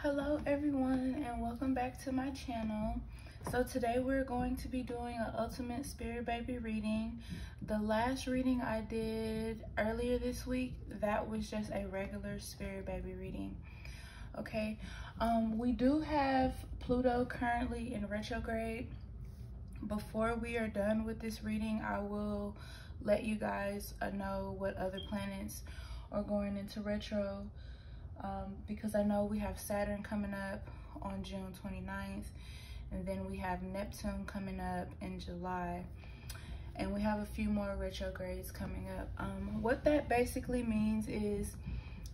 Hello everyone, and welcome back to my channel. So today we're going to be doing an ultimate spirit baby reading. The last reading I did earlier this week, that was just a regular spirit baby reading. Okay, we do have Pluto currently in retrograde. Before we are done with this reading, I will let you guys know what other planets are going into retro. Because I know we have Saturn coming up on June 29th, and then we have Neptune coming up in July, and we have a few more retrogrades coming up. What that basically means is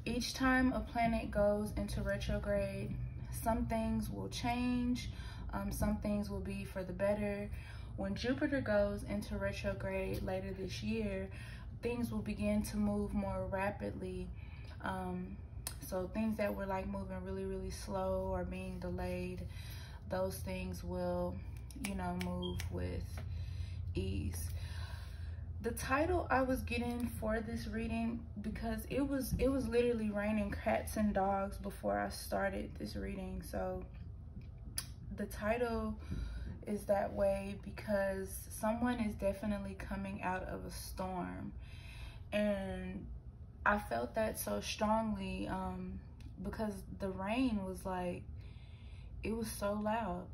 each time a planet goes into retrograde, some things will change, some things will be for the better. When Jupiter goes into retrograde later this year, things will begin to move more rapidly. So things that were like moving really slow or being delayed, those things will, move with ease. The title I was getting for this reading, because it was literally raining cats and dogs before I started this reading. So the title is that way because someone is definitely coming out of a storm, and I felt that so strongly because the rain was like, it was so loud.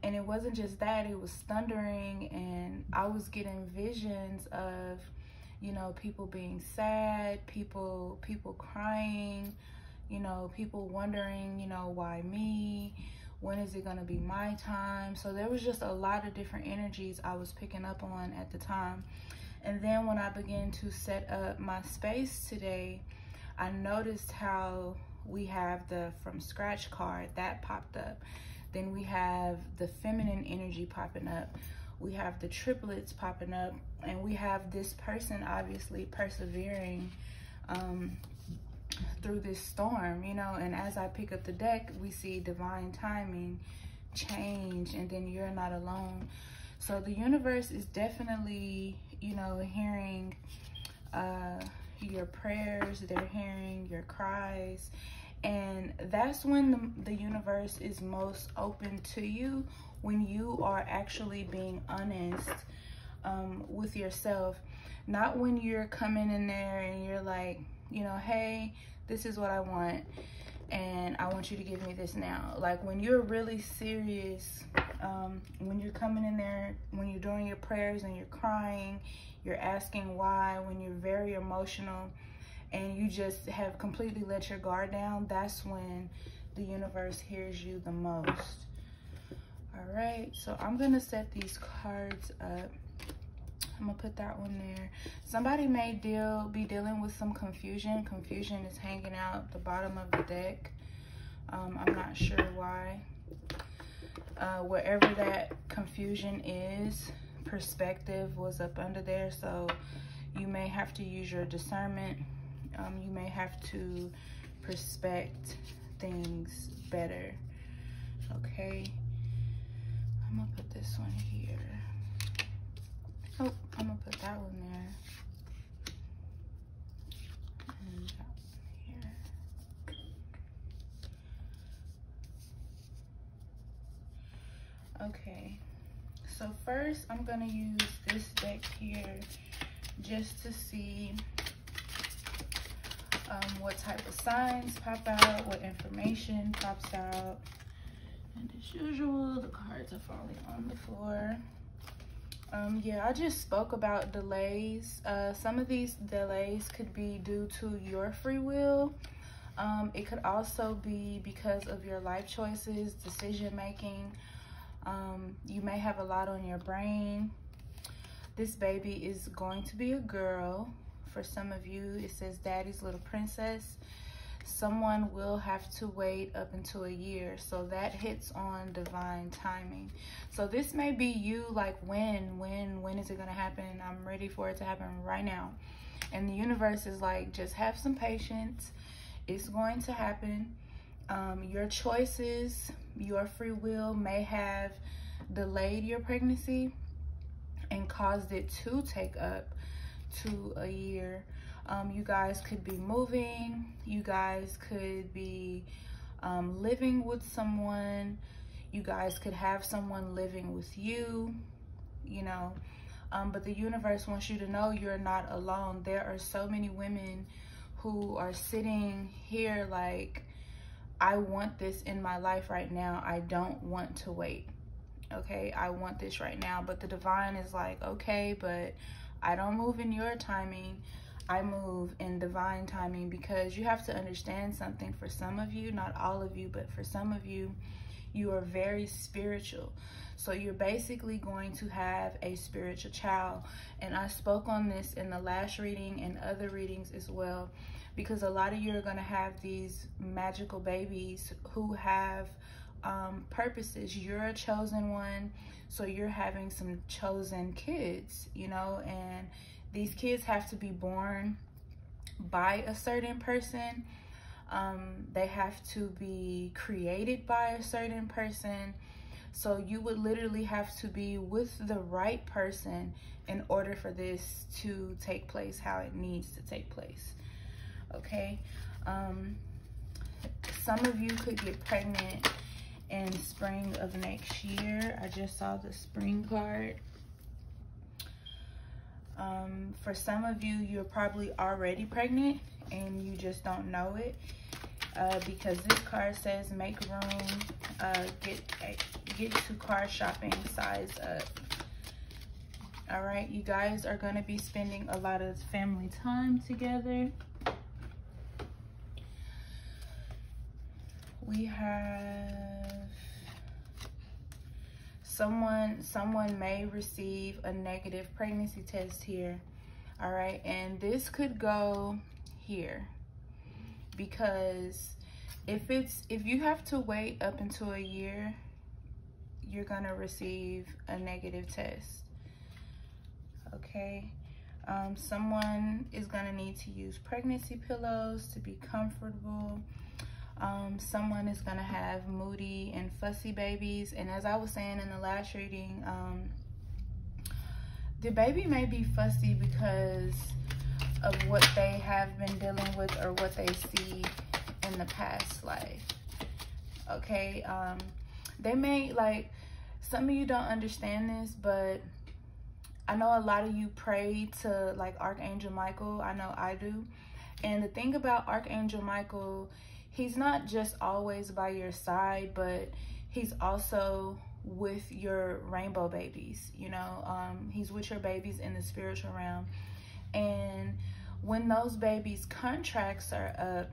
And it wasn't just that, it was thundering, and I was getting visions of, people being sad, people crying, people wondering, why me? When is it gonna be my time? So there was just a lot of different energies I was picking up on at the time. And then when I began to set up my space today, I noticed how we have the from scratch card that popped up. Then we have the feminine energy popping up. We have the triplets popping up, and we have this person obviously persevering through this storm, and as I pick up the deck, we see divine timing, change, and then you're not alone. So the universe is definitely, hearing your prayers, they're hearing your cries, and that's when the universe is most open to you, when you are actually being honest with yourself. Not when you're coming in there and you're like, hey, this is what I want, and I want you to give me this now. Like when you're really serious, when you're coming in there, when you're doing your prayers and you're crying, you're asking why, when you're very emotional and you just have completely let your guard down, that's when the universe hears you the most. All right, so I'm gonna set these cards up. I'm gonna put that one there. Somebody may be dealing with some confusion. Confusion is hanging out the bottom of the deck. I'm not sure why. Wherever that confusion is, perspective was up under there, so you may have to use your discernment. You may have to perspect things better. Okay, I'm gonna put this one here. Oh, I'm gonna put that one there. And that one here. Okay, so first I'm gonna use this deck here just to see what type of signs pop out, what information pops out. And as usual, the cards are falling on the floor. Yeah, I just spoke about delays. Some of these delays could be due to your free will. It could also be because of your life choices, decision making. You may have a lot on your brain. This baby is going to be a girl. For some of you, it says Daddy's Little Princess. Someone will have to wait up until a year, so that hits on divine timing. So this may be you, like when is it gonna happen? I'm ready for it to happen right now. And the universe is like, just have some patience. It's going to happen. Your choices, your free will may have delayed your pregnancy and caused it to take up to a year. You guys could be moving, you guys could be living with someone. You guys could have someone living with you, you know. But the universe wants you to know you're not alone. There are so many women who are sitting here like, I want this in my life right now. I don't want to wait. Okay, I want this right now. But the divine is like, okay, but I don't move in your timing. I move in divine timing, because you have to understand something. For some of you, not all of you, but for some of you, you are very spiritual. So you're basically going to have a spiritual child. And I spoke on this in the last reading and other readings as well, because a lot of you are going to have these magical babies who have purposes. You're a chosen one, so you're having some chosen kids, you know, and these kids have to be born by a certain person. They have to be created by a certain person. So you would literally have to be with the right person in order for this to take place how it needs to take place. Okay. Some of you could get pregnant in spring of next year. I just saw the spring card. For some of you, you're probably already pregnant and you just don't know it, because this card says make room, get to car shopping, size up. All right, you guys are going to be spending a lot of family time together. We have someone may receive a negative pregnancy test here. All right, and this could go here, because if you have to wait up until a year, you're gonna receive a negative test. Okay. Someone is gonna need to use pregnancy pillows to be comfortable. Someone is gonna have moody and fussy babies. And as I was saying in the last reading, the baby may be fussy because of what they have been dealing with or what they see in the past life. Okay, they may, like, some of you don't understand this, but I know a lot of you pray to like Archangel Michael. I know I do. And the thing about Archangel Michael, he's not just always by your side, but he's also with your rainbow babies, you know. He's with your babies in the spiritual realm. And when those babies' contracts are up,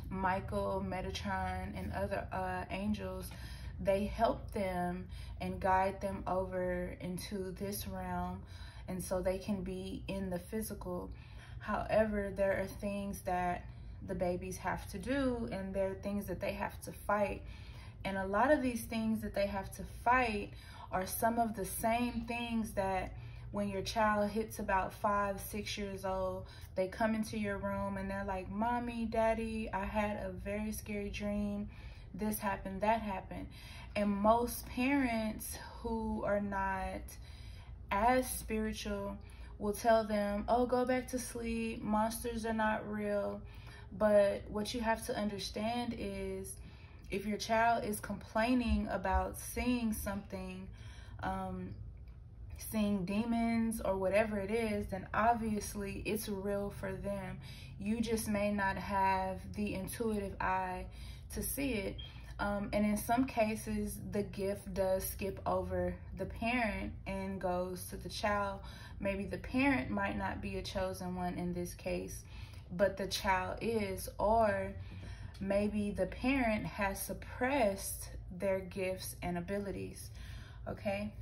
Michael, Metatron, and other angels, they help them and guide them over into this realm, and so they can be in the physical. However, there are things that the babies have to do, and there are things that they have to fight. And a lot of these things that they have to fight are some of the same things that when your child hits about 5, 6 years old, they come into your room and they're like, Mommy, Daddy, I had a very scary dream. This happened, that happened. And most parents who are not as spiritual will tell them, oh, go back to sleep. Monsters are not real. But what you have to understand is, if your child is complaining about seeing something, seeing demons or whatever it is, then obviously it's real for them. You just may not have the intuitive eye to see it. And in some cases, the gift does skip over the parent and goes to the child. Maybe the parent might not be a chosen one in this case, but the child is. Or maybe the parent has suppressed their gifts and abilities. Okay,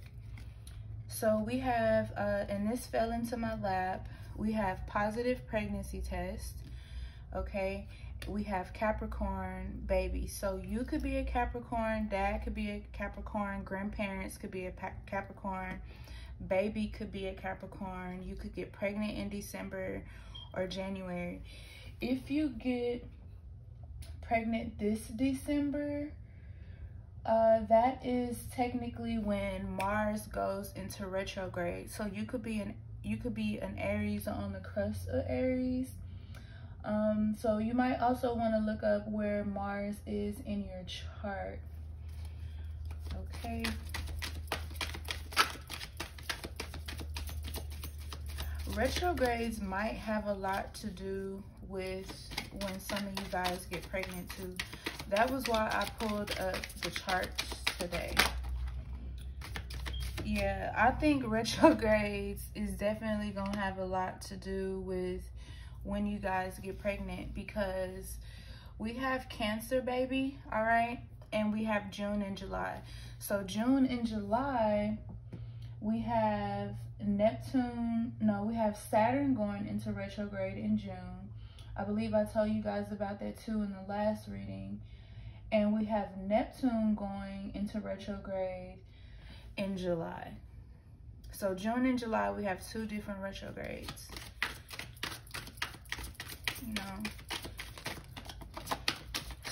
so we have, and this fell into my lap, we have positive pregnancy test. Okay, we have Capricorn baby. So you could be a Capricorn, dad could be a Capricorn, grandparents could be a Capricorn, baby could be a Capricorn. You could get pregnant in December or January. If you get pregnant this December, that is technically when Mars goes into retrograde. So you could be an Aries or on the crust of Aries. So you might also want to look up where Mars is in your chart. Okay. Retrogrades might have a lot to do with when some of you guys get pregnant too. That was why I pulled up the charts today. Yeah, I think retrogrades is definitely gonna have a lot to do with when you guys get pregnant, because we have Cancer, baby, all right? And we have June and July. So June and July, we have we have Saturn going into retrograde in June. I believe I told you guys about that too in the last reading. And we have Neptune going into retrograde in July. So June and July, we have 2 different retrogrades. You know,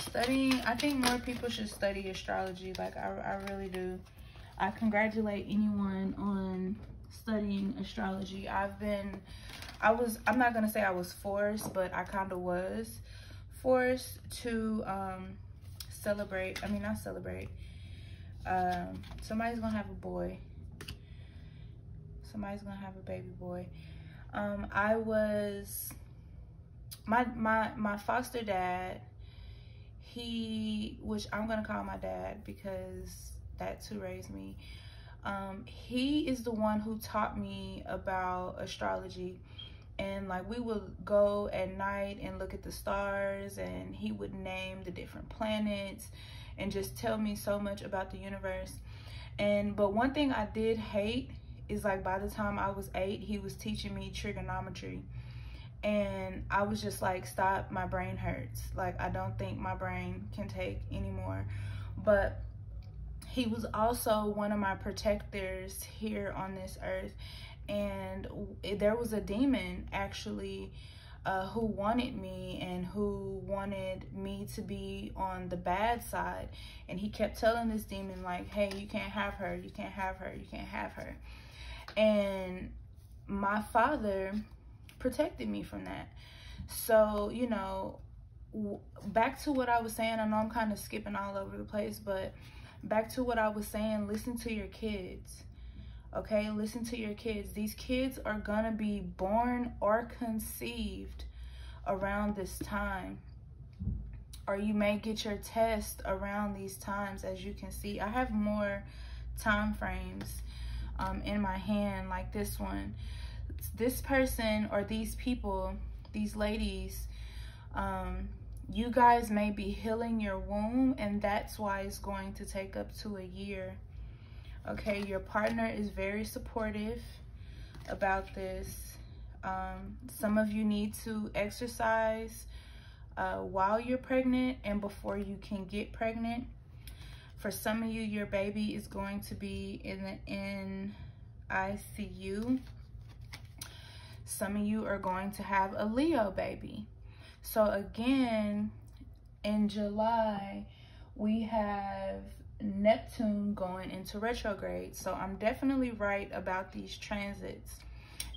studying, I think more people should study astrology. Like, I really do. I congratulate anyone on studying astrology. I'm not gonna say I was forced, but I kind of was forced to somebody's gonna have a boy. Somebody's gonna have a baby boy. My foster dad, which I'm gonna call my dad because that's who raised me. He is the one who taught me about astrology. And like, we would go at night and look at the stars, and he would name the different planets and just tell me so much about the universe. But one thing I did hate is, like, by the time I was 8, he was teaching me trigonometry. And I was just like, stop, my brain hurts. Like, I don't think my brain can take anymore. But he was also one of my protectors here on this earth. And there was a demon actually who wanted me and who wanted me to be on the bad side. And he kept telling this demon, like, hey, you can't have her, you can't have her, you can't have her. And my father protected me from that. So, you know, back to what I was saying. I know I'm kind of skipping all over the place, but back to what I was saying, listen to your kids. Okay, listen to your kids. These kids are gonna be born or conceived around this time, or you may get your test around these times. As you can see, I have more time frames in my hand, like this one. This person or these people, these ladies, you guys may be healing your womb, and that's why it's going to take up to a year. Okay, your partner is very supportive about this. Some of you need to exercise while you're pregnant and before you can get pregnant. For some of you, your baby is going to be in the NICU. Some of you are going to have a Leo baby. So again, in July, we have Neptune going into retrograde. So I'm definitely right about these transits.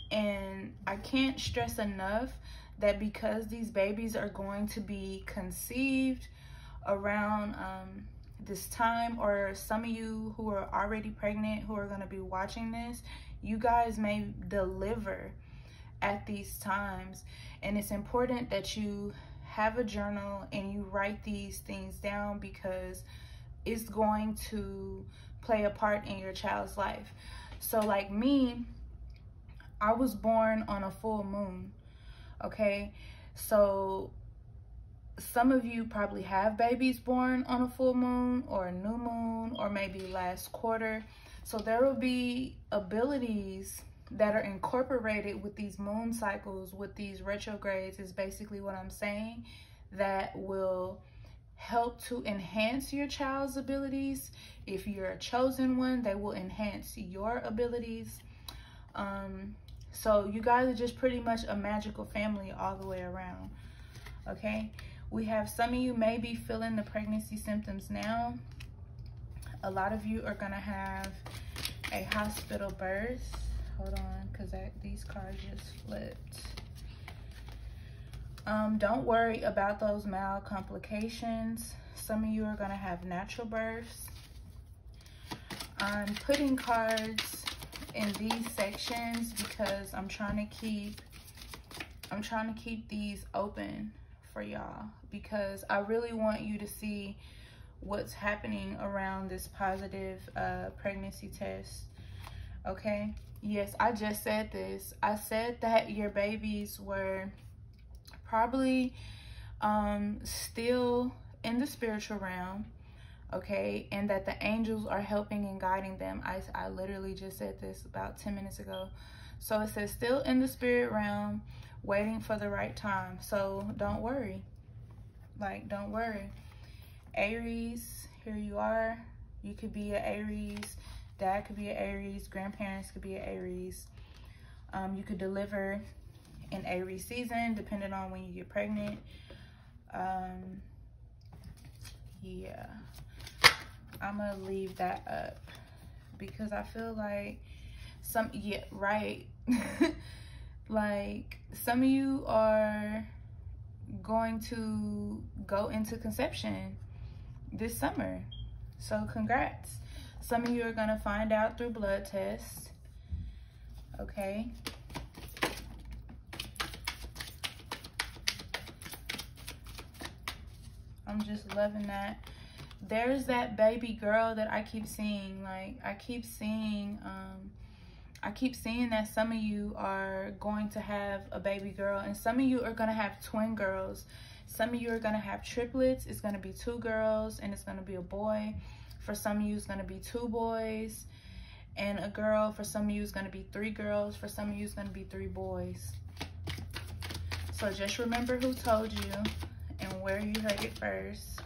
And I can't stress enough that because these babies are going to be conceived around this time, or some of you who are already pregnant who are going to be watching this, you guys may deliver at these times. And it's important that you have a journal and you write these things down, because it's going to play a part in your child's life. So like me, I was born on a full moon. Okay, so some of you probably have babies born on a full moon or a new moon, or maybe last quarter. So there will be abilities that are incorporated with these moon cycles, with these retrogrades, is basically what I'm saying, that will help to enhance your child's abilities. If you're a chosen one, they will enhance your abilities. So you guys are just pretty much a magical family all the way around. Okay, we have some of you may be feeling the pregnancy symptoms now. A lot of you are gonna have a hospital birth. Hold on, because these cards just flipped. Don't worry about those mild complications. Some of you are gonna have natural births. I'm putting cards in these sections because I'm trying to keep these open for y'all, because I really want you to see what's happening around this positive pregnancy test. Okay, yes, I just said this. I said that your babies were probably still in the spiritual realm, okay, and that the angels are helping and guiding them. I literally just said this about 10 minutes ago. So it says still in the spirit realm, waiting for the right time. So don't worry, like, don't worry. Aries, here you are. You could be an Aries, dad could be an Aries, grandparents could be an Aries. You could deliver in Aries season, depending on when you get pregnant. Yeah, I'm gonna leave that up because I feel like right. Like, some of you are going to go into conception this summer, so congrats. Some of you are gonna find out through blood tests, okay? I'm just loving that. There's that baby girl that I keep seeing. Like, I keep seeing that some of you are going to have a baby girl, and some of you are gonna have twin girls. Some of you are gonna have triplets. It's gonna be 2 girls and it's gonna be a boy. For some of you, it's gonna be 2 boys and a girl. For some of you, it's gonna be 3 girls. For some of you, it's gonna be 3 boys. So just remember who told you and where you heard it first.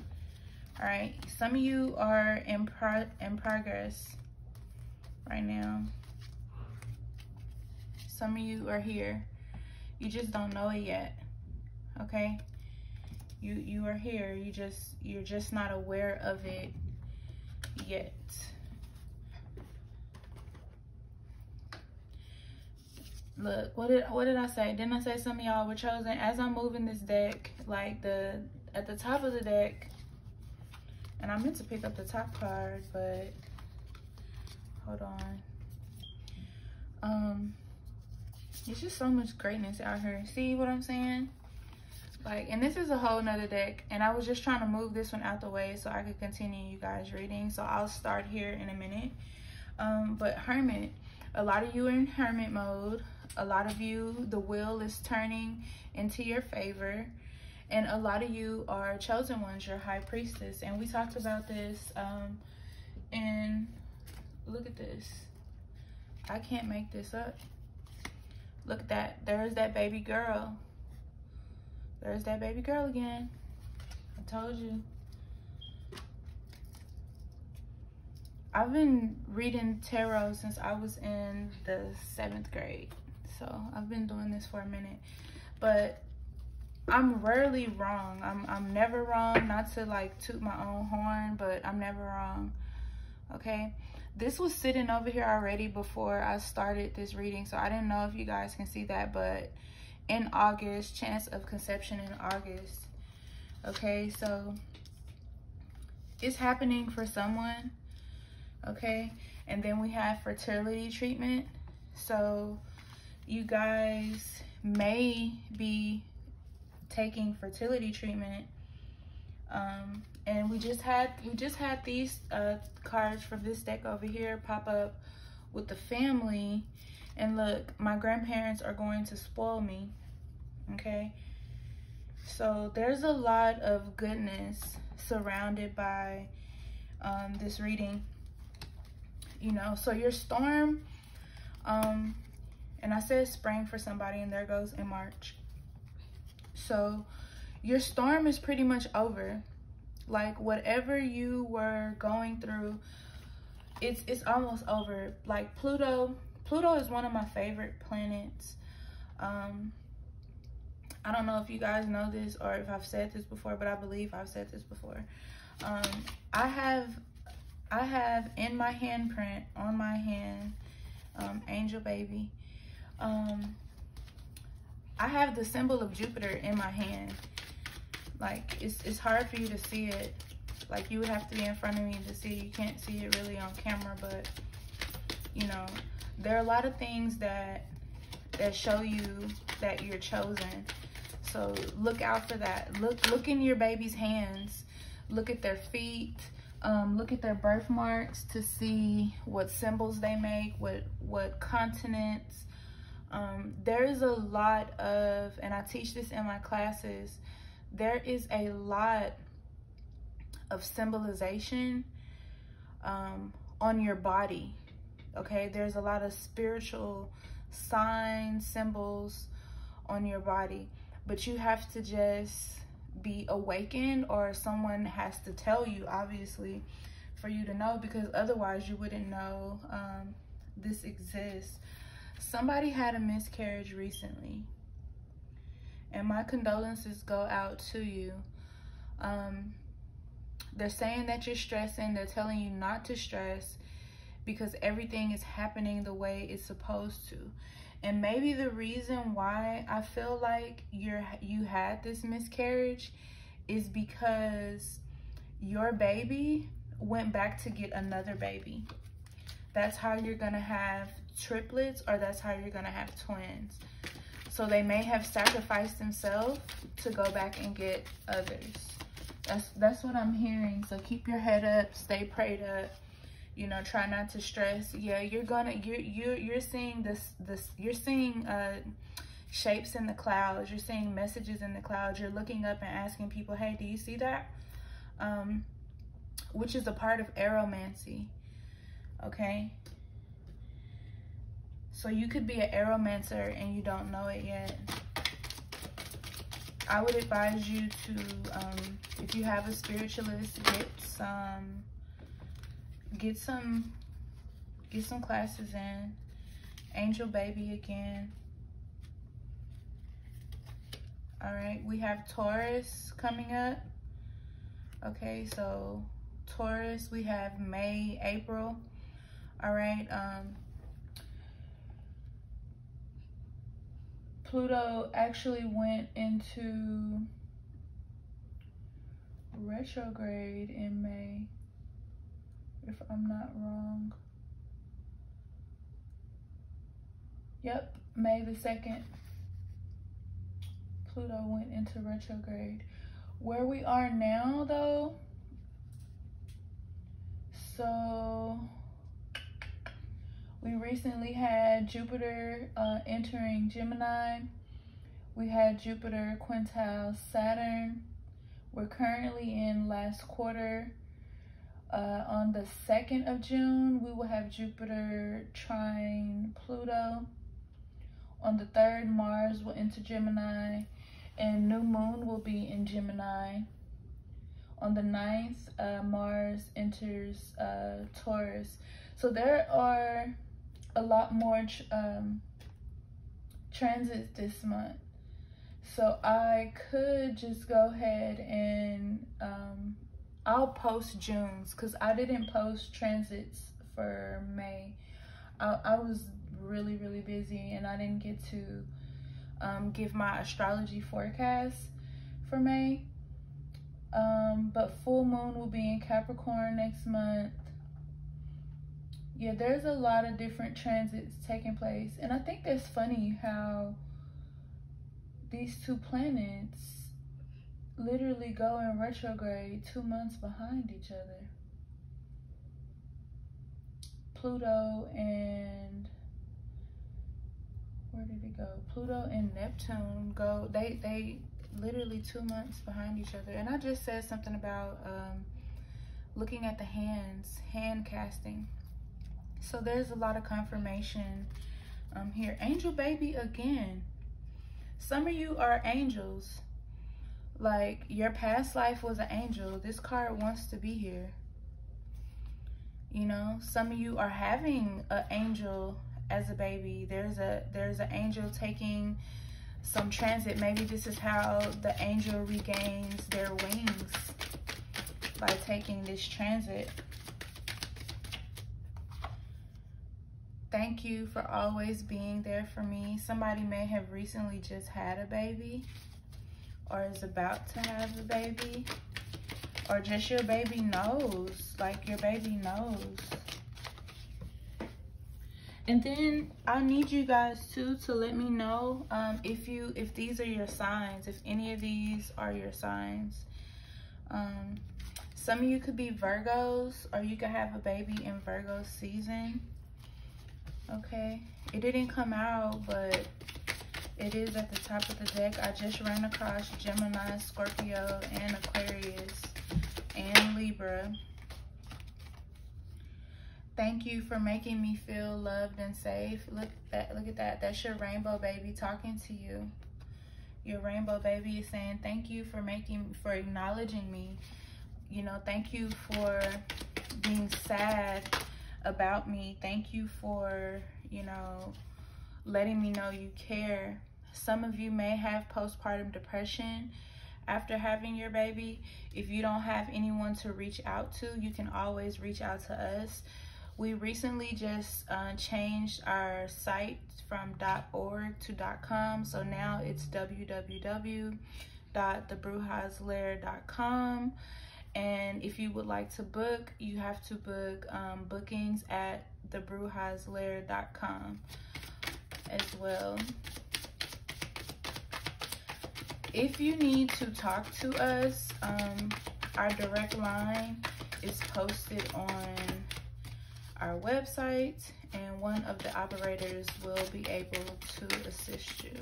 All right, some of you are in progress right now. Some of you are here. You just don't know it yet, okay? You are here. You're just not aware of it yet. Look, what did I say? Didn't I say some of y'all were chosen? As I'm moving this deck, like at the top of the deck, and I meant to pick up the top card, but hold on. It's just so much greatness out here. See what I'm saying? Like, and this is a whole nother deck, and I was just trying to move this one out the way so I could continue you guys reading. So I'll start here in a minute. But Hermit, a lot of you are in Hermit mode. A lot of you, the wheel is turning into your favor, and a lot of you are chosen ones, your high priestess. And we talked about this, and look at this. I can't make this up. Look at that. There's that baby girl. There's that baby girl again. I told you. I've been reading tarot since I was in the 7th grade. So I've been doing this for a minute. But I'm rarely wrong. I'm never wrong. Not to like toot my own horn, but I'm never wrong. Okay? This was sitting over here already before I started this reading, so I didn't know if you guys can see that, but in August, chance of conception in August. Okay, so it's happening for someone, okay? And then we have fertility treatment. So you guys may be taking fertility treatment. And we just had these cards from this deck over here pop up with the family. And look, my grandparents are going to spoil me, okay? So there's a lot of goodness surrounded by this reading, you know. So your storm, and I said spring for somebody, and there goes in March. So your storm is pretty much over. Like, whatever you were going through, it's almost over. Like, Pluto is one of my favorite planets. I don't know if you guys know this or if I've said this before, but I believe I've said this before. I have in my handprint, on my hand, Angel Baby, I have the symbol of Jupiter in my hand. Like, it's hard for you to see it. Like, you would have to be in front of me to see. You can't see it really on camera, but, you know, there are a lot of things that show you that you're chosen. So look out for that. Look in your baby's hands. Look at their feet. Look at their birthmarks to see what symbols they make, what continents. There is a lot of, and I teach this in my classes, there is a lot of symbolization on your body. Okay, there's a lot of spiritual signs, symbols on your body, but you have to just be awakened, or someone has to tell you, obviously, for you to know, because otherwise you wouldn't know this exists. Somebody had a miscarriage recently, and my condolences go out to you. They're saying that you're stressing. They're telling you not to stress because everything is happening the way it's supposed to. And maybe the reason why I feel like you had this miscarriage is because your baby went back to get another baby. That's how you're gonna have triplets, or that's how you're gonna have twins. So they may have sacrificed themselves to go back and get others. That's what I'm hearing. So keep your head up, stay prayed up. You know, try not to stress. Yeah, you're seeing you're seeing shapes in the clouds. You're seeing messages in the clouds. You're looking up and asking people, hey, do you see that? Which is a part of aromancy. Okay. So you could be an aromancer and you don't know it yet. I would advise you to, if you have a spiritualist, get some classes in. Angel baby again. All right, we have Taurus coming up. Okay, so Taurus, we have May, April. All right, Pluto actually went into retrograde in May, if I'm not wrong. Yep, May the 2nd, Pluto went into retrograde. Where we are now, though, so we recently had Jupiter entering Gemini. We had Jupiter quintile Saturn. We're currently in last quarter. On the 2nd of June, we will have Jupiter trine Pluto. On the 3rd, Mars will enter Gemini, and new moon will be in Gemini. On the 9th, Mars enters Taurus. So there are a lot more transits this month. So I could just go ahead and I'll post June's, because I didn't post transits for May. I was really busy and I didn't get to give my astrology forecast for May. But full moon will be in Capricorn next month. Yeah, there's a lot of different transits taking place. And I think that's funny how these two planets literally go in retrograde 2 months behind each other. Pluto and, where did it go? Pluto and Neptune go, they literally 2 months behind each other. And I just said something about looking at the hands, hand casting. So there's a lot of confirmation here. Angel baby again. Some of you are angels. Like, your past life was an angel. This card wants to be here. You know, some of you are having an angel as a baby. There's an angel taking some transit. Maybe this is how the angel regains their wings, by taking this transit. thank you for always being there for me. Somebody may have recently just had a baby or is about to have a baby, or just your baby knows, like your baby knows. And then I need you guys too to let me know if these are your signs, if any of these are your signs. Some of you could be Virgos, or you could have a baby in Virgo season. Okay, it didn't come out, but it is at the top of the deck. I just ran across Gemini, Scorpio, and Aquarius, and Libra. Thank you for making me feel loved and safe. Look at that. That's your rainbow baby talking to you. Your rainbow baby is saying thank you for acknowledging me. You know, thank you for being sad about me. Thank you for, you know, letting me know you care. Some of you may have postpartum depression after having your baby. If you don't have anyone to reach out to, you can always reach out to us. We recently just changed our site from .org to .com, so now it's www.thebrujahslair.com. And if you would like to book, you have to book bookings at thebrujahslair.com as well. If you need to talk to us, our direct line is posted on our website, and one of the operators will be able to assist you.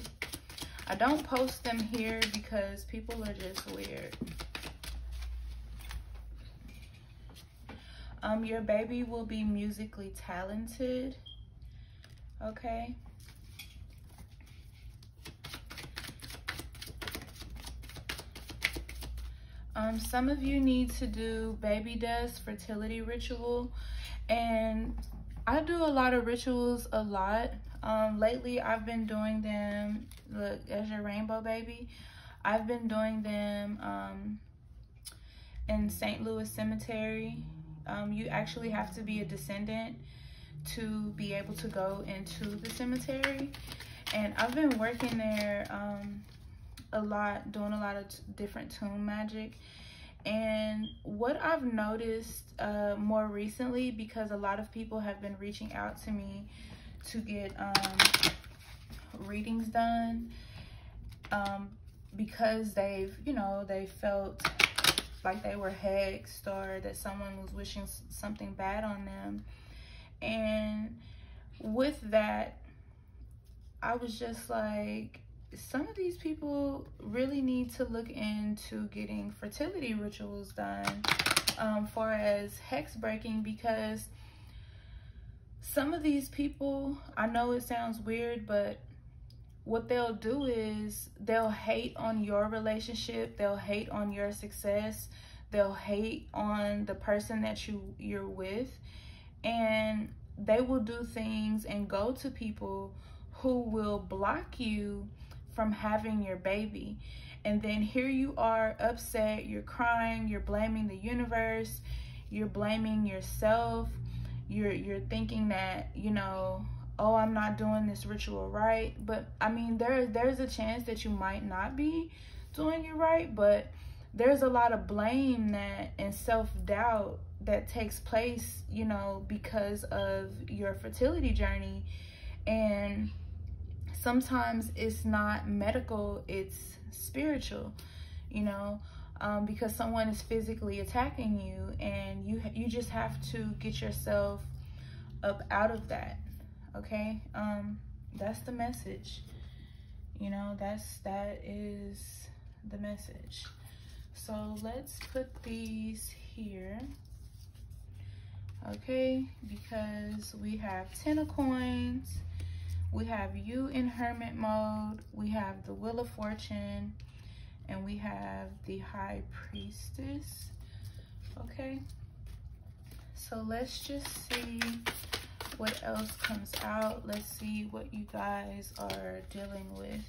I don't post them here because people are just weird. Your baby will be musically talented, okay? Some of you need to do baby dust fertility ritual, and I do a lot of rituals a lot. Lately I've been doing them, look, as your rainbow baby, I've been doing them in St. Louis Cemetery. You actually have to be a descendant to be able to go into the cemetery, and I've been working there a lot, doing a lot of different tomb magic. And what I've noticed more recently, because a lot of people have been reaching out to me to get readings done, because they've, you know, they felt like they were hexed, or that someone was wishing something bad on them. And with that, I was just like, some of these people really need to look into getting fertility rituals done for as hex breaking, because some of these people, I know it sounds weird, but what they'll do is they'll hate on your relationship, they'll hate on your success, they'll hate on the person that you're with, and they will do things and go to people who will block you from having your baby. And then here you are upset, you're crying, you're blaming the universe, you're blaming yourself, you're thinking that, you know, oh, I'm not doing this ritual right. But I mean, there's a chance that you might not be doing it right, but there's a lot of blame and self-doubt that takes place, you know, because of your fertility journey. And sometimes it's not medical, it's spiritual, you know, because someone is physically attacking you, and you just have to get yourself up out of that. Okay, that's the message, you know, that is the message. So let's put these here, okay, because we have 10 of coins, we have you in hermit mode, we have the Wheel of Fortune, and we have the High Priestess. Okay, so let's just see what else comes out. Let's see what you guys are dealing with.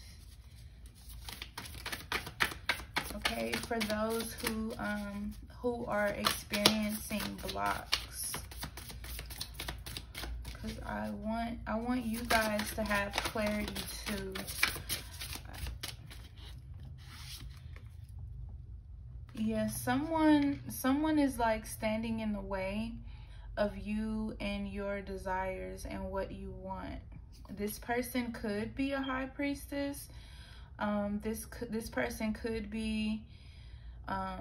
Okay, for those who are experiencing blocks. because I want you guys to have clarity too. Yeah, someone is like standing in the way of you and your desires and what you want. This person could be a high priestess. This person could be, I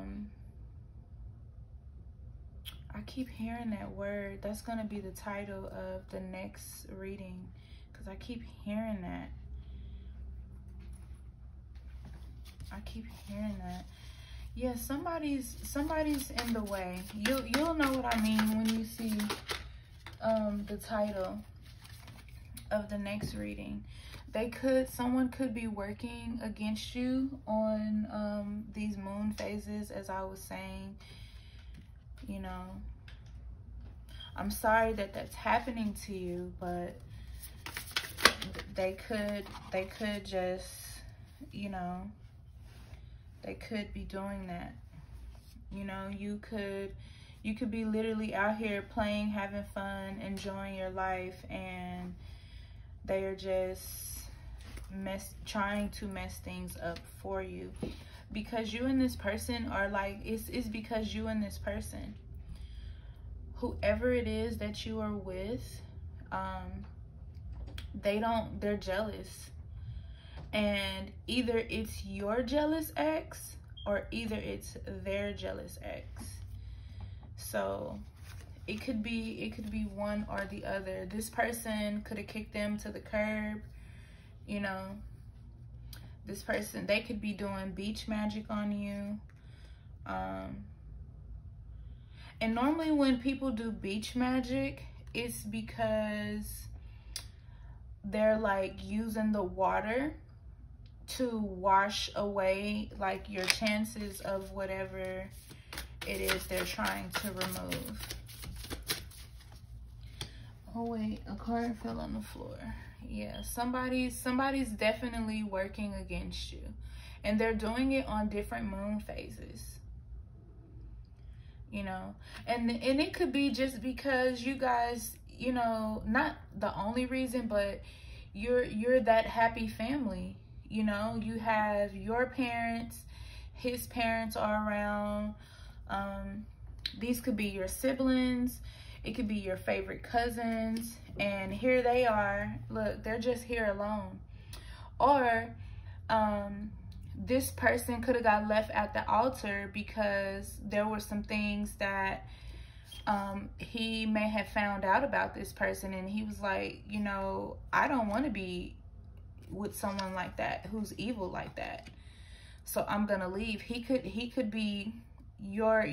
keep hearing that word. That's going to be the title of the next reading, because I keep hearing that. I keep hearing that. Yeah, somebody's in the way. You'll know what I mean when you see the title of the next reading. Someone could be working against you on these moon phases, as I was saying. You know, I'm sorry that that's happening to you, but they could just, you know, they could be doing that. You know, you could be literally out here playing, having fun, enjoying your life, and they are just trying to mess things up for you. Because you and this person are like, it's because you and this person, whoever it is that you are with, they're jealous. And either it's your jealous ex or either it's their jealous ex. So it could be one or the other. This person could have kicked them to the curb, you know. This person, they could be doing beach magic on you. And normally when people do beach magic, it's because they're like using the water to wash away like your chances of whatever it is they're trying to remove. Oh wait, a card fell on the floor. Yeah, somebody's definitely working against you, and they're doing it on different moon phases. You know, and it could be just because you guys, you know, not the only reason, but you're that happy family. You know, you have your parents, his parents are around. These could be your siblings. It could be your favorite cousins. And here they are. Look, they're just here alone. Or this person could have got left at the altar because there were some things that he may have found out about this person. And he was like, you know, I don't want to be with someone like that, who's evil like that, so I'm gonna leave. He could be your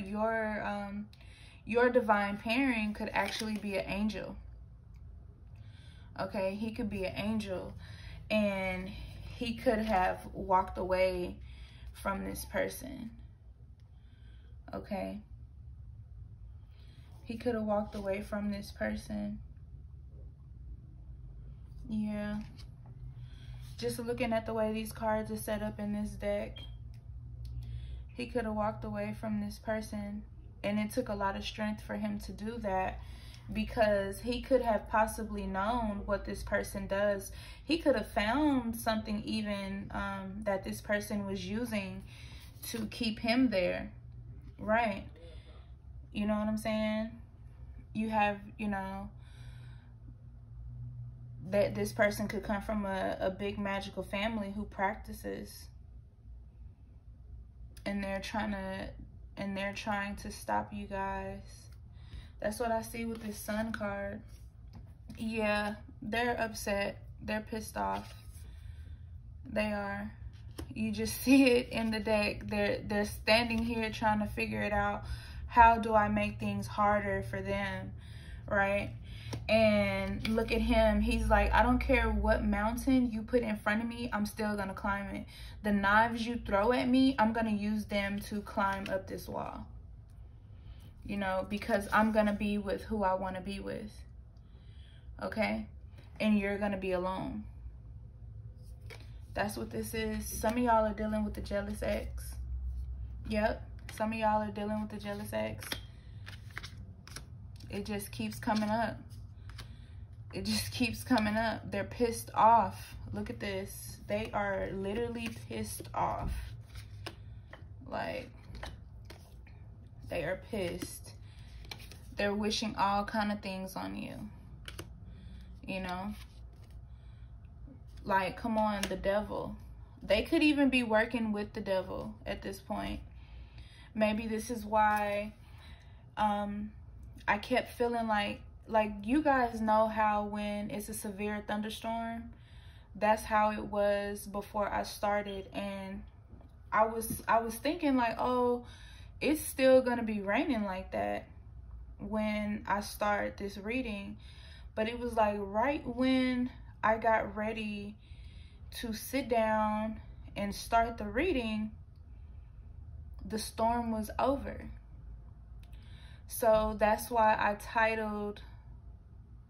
divine pairing could actually be an angel. Okay, he could be an angel, and he could have walked away from this person. Okay, he could have walked away from this person. Yeah. Just looking at the way these cards are set up in this deck, he could have walked away from this person. And it took a lot of strength for him to do that, because he could have possibly known what this person does. He could have found something even that this person was using to keep him there, right? You know what I'm saying? You have, you know, that this person could come from a big magical family who practices, and they're trying to stop you guys. That's what I see with this Sun card. Yeah, they're upset. They're pissed off. They are. You just see it in the deck. They're standing here trying to figure it out. How do I make things harder for them, right? And look at him. He's like, I don't care what mountain you put in front of me, I'm still gonna climb it. The knives you throw at me, I'm gonna use them to climb up this wall. You know, because I'm gonna be with who I want to be with. Okay? And you're gonna be alone. That's what this is. Some of y'all are dealing with the jealous ex. Yep. Some of y'all are dealing with the jealous ex. It just keeps coming up. It just keeps coming up. They're pissed off. Look at this. They are literally pissed off. Like, they are pissed. They're wishing all kind of things on you. You know? Like, come on, the devil. They could even be working with the devil at this point. Maybe this is why I kept feeling like you guys know how when it's a severe thunderstorm, that's how it was before I started. And I was thinking like, oh, it's still gonna be raining like that when I start this reading. But it was like right when I got ready to sit down and start the reading, the storm was over. So that's why I titled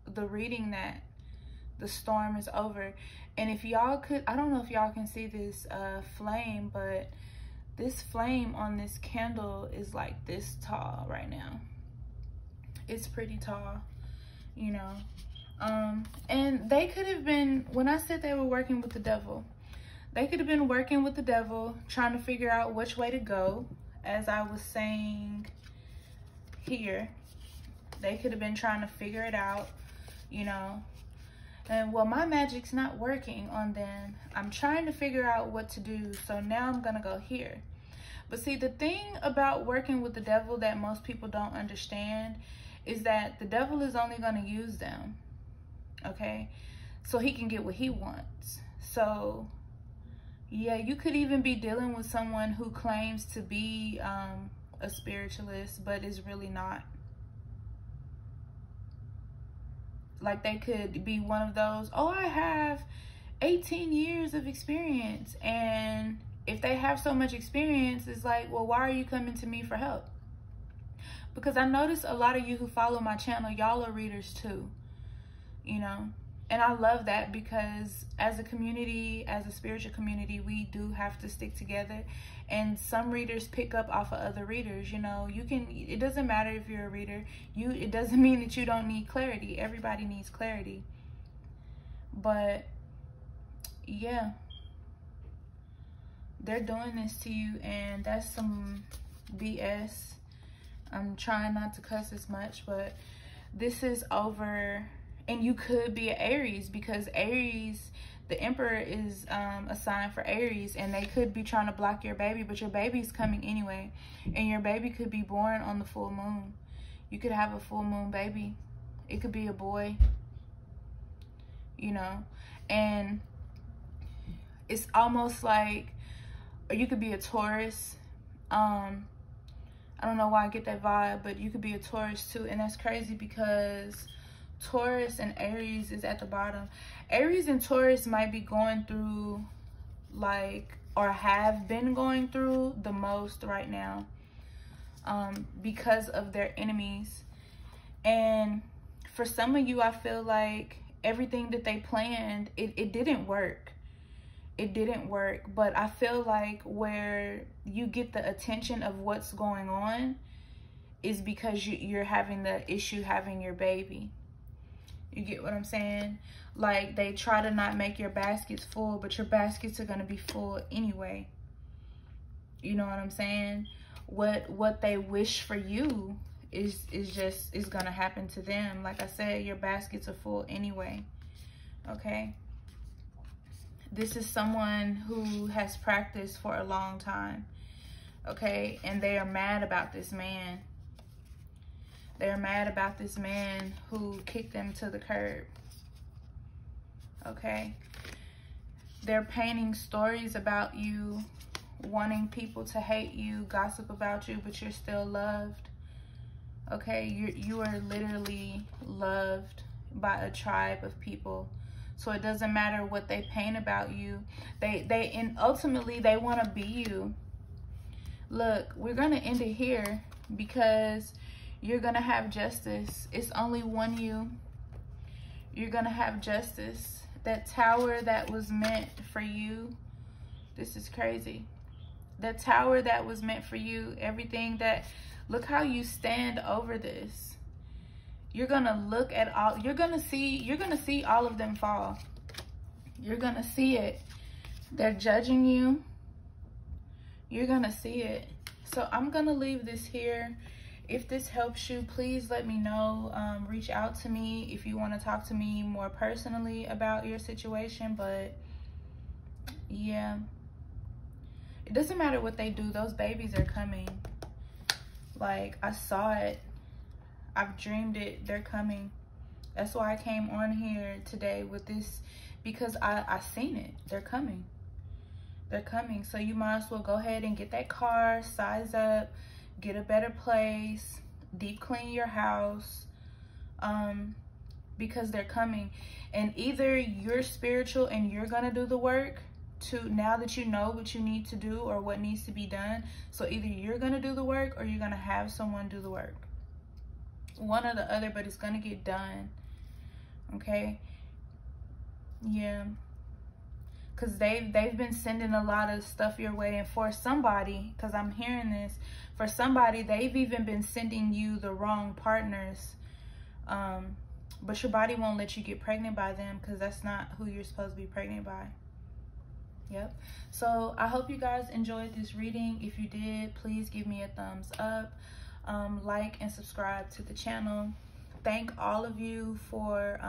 the reading that the storm is over. And if y'all could, I don't know if y'all can see this flame, but this flame on this candle is like this tall right now. It's pretty tall, you know. And they could have been, when I said they were working with the devil, they could have been working with the devil, trying to figure out which way to go. As I was saying here, they could have been trying to figure it out, you know. And well, my magic's not working on them. I'm trying to figure out what to do, so now I'm gonna go here. But see, the thing about working with the devil that most people don't understand is that the devil is only gonna use them, okay? So he can get what he wants. So yeah, you could even be dealing with someone who claims to be a spiritualist, but is really not. Like, they could be one of those, oh, I have 18 years of experience. And if they have so much experience, it's like, well, why are you coming to me for help? Because I notice a lot of you who follow my channel, y'all are readers too, you know. And I love that, because as a community, as a spiritual community, we do have to stick together. And some readers pick up off of other readers, you know. You can, it doesn't matter if you're a reader. It doesn't mean that you don't need clarity. Everybody needs clarity. But yeah, they're doing this to you, and that's some BS. I'm trying not to cuss as much, but this is over. And you could be an Aries, because Aries, the Emperor is a sign for Aries, and they could be trying to block your baby, but your baby's coming anyway. And your baby could be born on the full moon. You could have a full moon baby. It could be a boy, you know. And it's almost like, or you could be a Taurus. I don't know why I get that vibe, but you could be a Taurus too. And that's crazy, because Taurus and Aries is at the bottom. Aries and Taurus might be going through, like, or have been going through the most right now, because of their enemies. And for some of you, I feel like everything that they planned, it didn't work. It didn't work. But I feel like where you get the attention of what's going on is because you're having the issue having your baby. You get what I'm saying? Like, they try to not make your baskets full, but your baskets are going to be full anyway. You know what I'm saying? What they wish for you is going to happen to them. Like I said, your baskets are full anyway. Okay? This is someone who has practiced for a long time. Okay? And they are mad about this man. They're mad about this man who kicked them to the curb. Okay? They're painting stories about you, wanting people to hate you, gossip about you, but you're still loved. Okay? You are literally loved by a tribe of people. So it doesn't matter what they paint about you. And ultimately, they want to be you. Look, we're going to end it here, because you're going to have justice. It's only one you. You're going to have justice. That tower that was meant for you. This is crazy. That tower that was meant for you. Everything that, look how you stand over this. You're gonna look at all, you're gonna see all of them fall. You're gonna see it. They're judging you. You're gonna see it. So I'm gonna leave this here. If this helps you, please let me know. Reach out to me if you want to talk to me more personally about your situation. But yeah, it doesn't matter what they do. Those babies are coming. Like, I saw it. I've dreamed it. They're coming. That's why I came on here today with this, because I seen it. They're coming. They're coming. So you might as well go ahead and get that car, size up, get a better place, deep clean your house, because they're coming. And either you're spiritual and you're gonna do the work to, now that you know what you need to do or what needs to be done. So either you're gonna do the work or you're gonna have someone do the work. One or the other, but it's gonna get done. Okay? Yeah. Because they've been sending a lot of stuff your way, and for somebody, because I'm hearing this, for somebody, they've even been sending you the wrong partners, but your body won't let you get pregnant by them, because that's not who you're supposed to be pregnant by. Yep. So I hope you guys enjoyed this reading. If you did, please give me a thumbs up, like and subscribe to the channel. Thank all of you for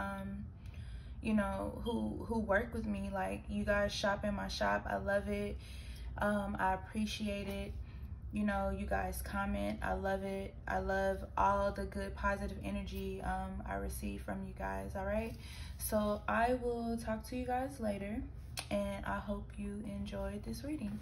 you know, who work with me. Like, you guys shop in my shop. I love it. I appreciate it. You know, you guys comment. I love it. I love all the good positive energy I receive from you guys. All right, so I will talk to you guys later, and I hope you enjoyed this reading.